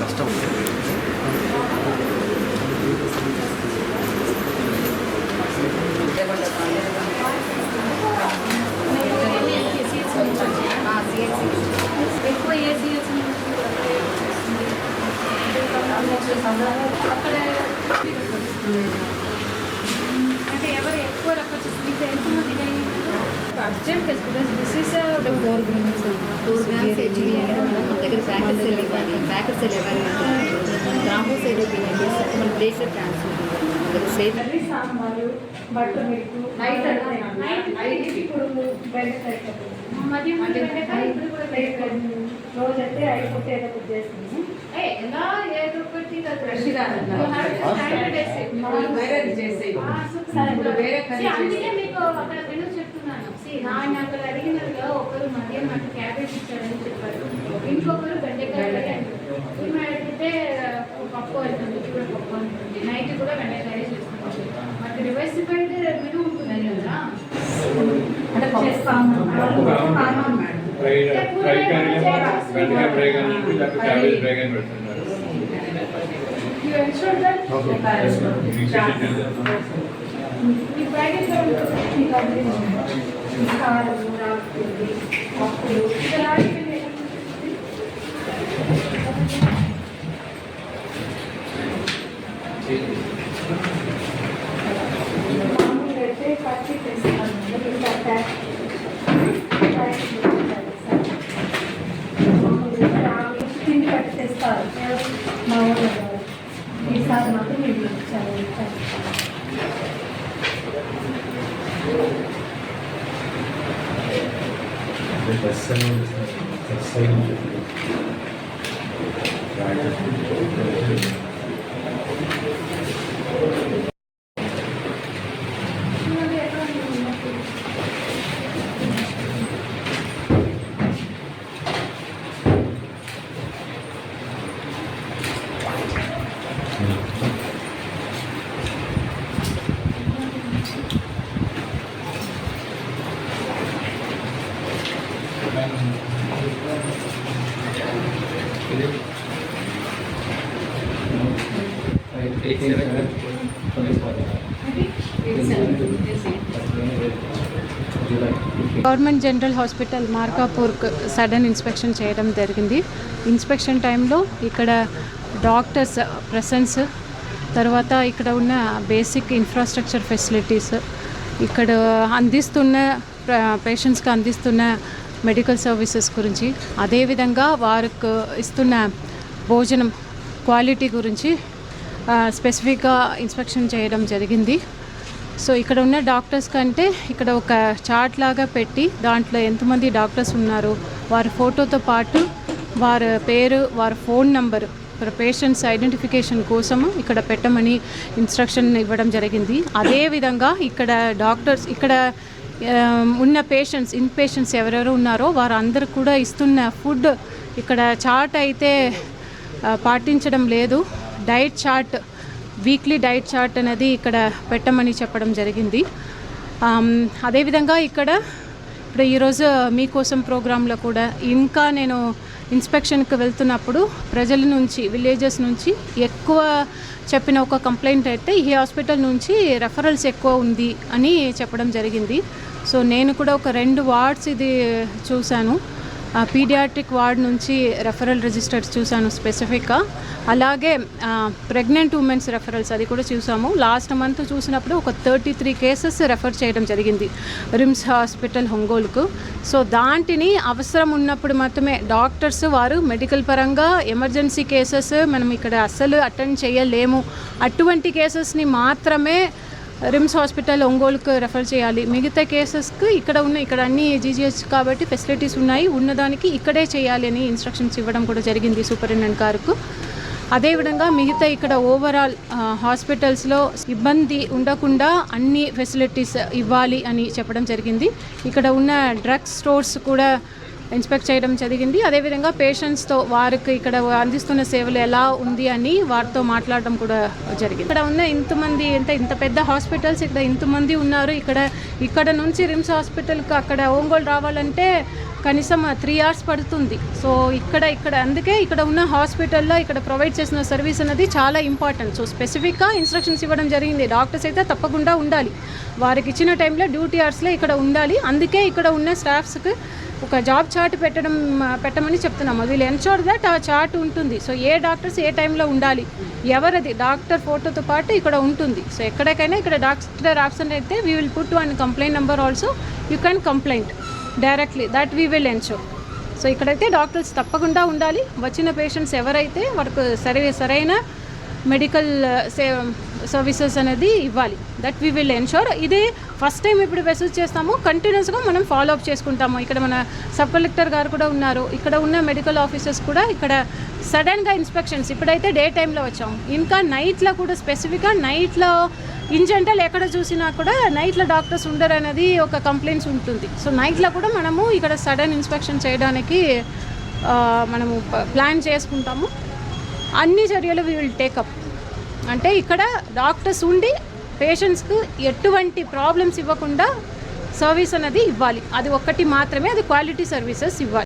కష్టం. ఎక్కువ ఏసీ అక్కడ అంటే ఎవరు ఎక్కువ రెఫర్ చేస్తుంది ఎంతమంది అర్జెంట్ దిస్ ఈస్ 4 grams మన దగ్గర ప్యాకెట్స్ గ్రామోస్ మన pleasure transfer sambar butter milk night ఇప్పుడు బెండకాయ మధ్య రోజు అయితే అయిపోతే ఏదో ఒకటి చేస్తుంది ఎలా ఏదో ఒకటి అందుకే మీకు అక్కడ నేను చెప్తున్నాను ఆయన అక్కడ అడిగినలో ఒకరు మధ్యాహ్నం అటు క్యాబేజ్ ఇచ్చాడని చెప్పారు, ఇంకొకరు బెండకాయ అడిగితే పప్పు అవుతుంది, కూడా పప్పు ఉంటుంది, నైట్ కూడా బెండకాయ చేస్తుంది. మరి రివర్సిబుల్ మెనూ ఉంటుంది కదా అంటే చేస్తాము. తిండి కట్టి తెస్తారు మా ఊళ్ళో. ఈసారి మాత్రం మీరు government general hospital Markapur sudden inspection చేయడం జరిగింది. ఇన్స్పెక్షన్ టైంలో ఇక్కడ డాక్టర్స్ ప్రెసెన్స్, తర్వాత ఇక్కడ ఉన్న బేసిక్ ఇన్ఫ్రాస్ట్రక్చర్ ఫెసిలిటీస్, ఇక్కడ అందిస్తున్న పేషెంట్స్కి అందిస్తున్న మెడికల్ సర్వీసెస్ గురించి, అదేవిధంగా వారికి ఇస్తున్న భోజనం క్వాలిటీ గురించి స్పెసిఫిక్గా ఇన్స్పెక్షన్ చేయడం జరిగింది. సో ఇక్కడ ఉన్న డాక్టర్స్ కంటే ఇక్కడ ఒక చార్ట్ లాగా పెట్టి దాంట్లో ఎంతమంది డాక్టర్స్ ఉన్నారు, వారి ఫోటోతో పాటు వారి పేరు, వారి ఫోన్ నంబరు పేషెంట్స్ ఐడెంటిఫికేషన్ కోసము ఇక్కడ పెట్టమని ఇన్స్ట్రక్షన్ ఇవ్వడం జరిగింది. అదేవిధంగా ఇక్కడ డాక్టర్స్ ఇక్కడ ఉన్న పేషెంట్స్ ఇన్ పేషెంట్స్ ఎవరెవరు ఉన్నారో వారందరూ కూడా ఇస్తున్న ఫుడ్ ఇక్కడ చార్ట్ అయితే పాటించడం లేదు. Diet chart, weekly diet chart అనేది ఇక్కడ పెట్టమని చెప్పడం జరిగింది. అదేవిధంగా ఇక్కడ ఈరోజు మీకోసం ప్రోగ్రాంలో కూడా ఇంకా నేను ఇన్స్పెక్షన్కి వెళ్తున్నప్పుడు ప్రజల నుంచి, విలేజెస్ నుంచి ఎక్కువ చెప్పిన ఒక కంప్లైంట్ అయితే ఈ హాస్పిటల్ నుంచి రెఫరల్స్ ఎక్కువ ఉంది అని చెప్పడం జరిగింది. సో నేను కూడా ఒక 2 వార్డ్స్ ఇది చూశాను. పీడియాట్రిక్ వార్డ్ నుంచి రెఫరల్ రిజిస్టర్స్ చూశాను స్పెసిఫిక్గా, అలాగే ప్రెగ్నెంట్ ఉమెన్స్ రెఫరల్స్ అది కూడా చూసాము. లాస్ట్ మంత్ చూసినప్పుడు ఒక 33 కేసెస్ రెఫర్ చేయడం జరిగింది రిమ్స్ హాస్పిటల్ ఒంగోలుకు. సో దాంటిని అవసరం ఉన్నప్పుడు మాత్రమే డాక్టర్స్ వారు మెడికల్ పరంగా ఎమర్జెన్సీ కేసెస్ మనం ఇక్కడ అస్సలు అటెండ్ చేయలేము, అటువంటి కేసెస్ని మాత్రమే రిమ్స్ హాస్పిటల్ ఒంగోలుకు రెఫర్ చేయాలి. మిగతా కేసెస్కి ఇక్కడ అన్ని జీజీహెచ్ కాబట్టి ఫెసిలిటీస్ ఉన్నాయి, ఉన్నదానికి ఇక్కడే చేయాలి అని ఇన్స్ట్రక్షన్స్ ఇవ్వడం కూడా జరిగింది సూపరింటెండెంట్ గారికి. అదేవిధంగా మిగతా ఇక్కడ ఓవరాల్ హాస్పిటల్స్లో ఇబ్బంది ఉండకుండా అన్ని ఫెసిలిటీస్ ఇవ్వాలి అని చెప్పడం జరిగింది. ఇక్కడ ఉన్న డ్రగ్ స్టోర్స్ కూడా ఇన్స్పెక్ట్ చేయడం జరిగింది. అదేవిధంగా పేషెంట్స్తో వారికి ఇక్కడ అందిస్తున్న సేవలు ఎలా ఉంది అని వారితో మాట్లాడడం కూడా జరిగింది. ఇక్కడ ఉన్న ఇంతమంది ఇంత పెద్ద హాస్పిటల్స్ ఇక్కడ ఇంతమంది ఉన్నారు. ఇక్కడ నుంచి రిమ్స్ హాస్పిటల్కి అక్కడ ఒంగోలు రావాలంటే కనీసం 3 hours పడుతుంది. సో ఇక్కడ అందుకే ఇక్కడ ఉన్న హాస్పిటల్లో ఇక్కడ ప్రొవైడ్ చేసిన సర్వీస్ అనేది చాలా ఇంపార్టెంట్. సో స్పెసిఫిక్గా ఇన్స్ట్రక్షన్స్ ఇవ్వడం జరిగింది. డాక్టర్స్ అయితే తప్పకుండా ఉండాలి, వారికి ఇచ్చిన టైంలో డ్యూటీ అవర్స్లో ఇక్కడ ఉండాలి. అందుకే ఇక్కడ ఉన్న స్టాఫ్స్కి ఒక జాబ్ చార్ట్ పెట్టమని చెప్తున్నాము. వీళ్ళు ఎన్షూర్ దట్ ఆ చార్ట్ ఉంటుంది. సో ఏ డాక్టర్స్ ఏ టైంలో ఉండాలి, ఎవరది డాక్టర్ ఫోటోతో పాటు ఇక్కడ ఉంటుంది. సో ఎక్కడికైనా ఇక్కడ డాక్టర్ ఆబ్సెంట్ అయితే we will put one complaint number also, you can complaint directly, that we will ensure. So ఇక్కడైతే డాక్టర్స్ తప్పకుండా ఉండాలి. వచ్చిన పేషెంట్స్ ఎవరైతే వారికి సరైన మెడికల్ సర్వీసెస్ అనేది ఇవ్వాలి, దట్ వీ విల్ ఎన్షూర్. ఇదే ఫస్ట్ టైం ఇప్పుడు మెసేజ్ చేస్తాము, కంటిన్యూస్గా మనం ఫాలో అప్ చేసుకుంటాము. ఇక్కడ మన సబ్ కలెక్టర్ గారు కూడా ఉన్నారు, ఇక్కడ ఉన్న మెడికల్ ఆఫీసర్స్ కూడా ఇక్కడ సడన్గా ఇన్స్పెక్షన్స్ ఇప్పుడైతే డే టైంలో వచ్చాము, ఇంకా నైట్లో కూడా స్పెసిఫిక్గా నైట్లో ఇన్ జనరల్ ఎక్కడ చూసినా కూడా నైట్లో డాక్టర్స్ ఉండరు అనేది ఒక కంప్లైంట్స్ ఉంటుంది. సో నైట్లో కూడా మనము ఇక్కడ సడన్ ఇన్స్పెక్షన్ చేయడానికి మనము ప్లాన్ చేసుకుంటాము. అన్ని చర్యలు వీ విల్ టేకప్. అంటే ఇక్కడ డాక్టర్స్ ఉండి పేషెంట్స్కు ఎటువంటి ప్రాబ్లమ్స్ ఇవ్వకుండా సర్వీస్ అనేది ఇవ్వాలి. అది ఒక్కటి మాత్రమే, అది క్వాలిటీ సర్వీసెస్ ఇవ్వాలి.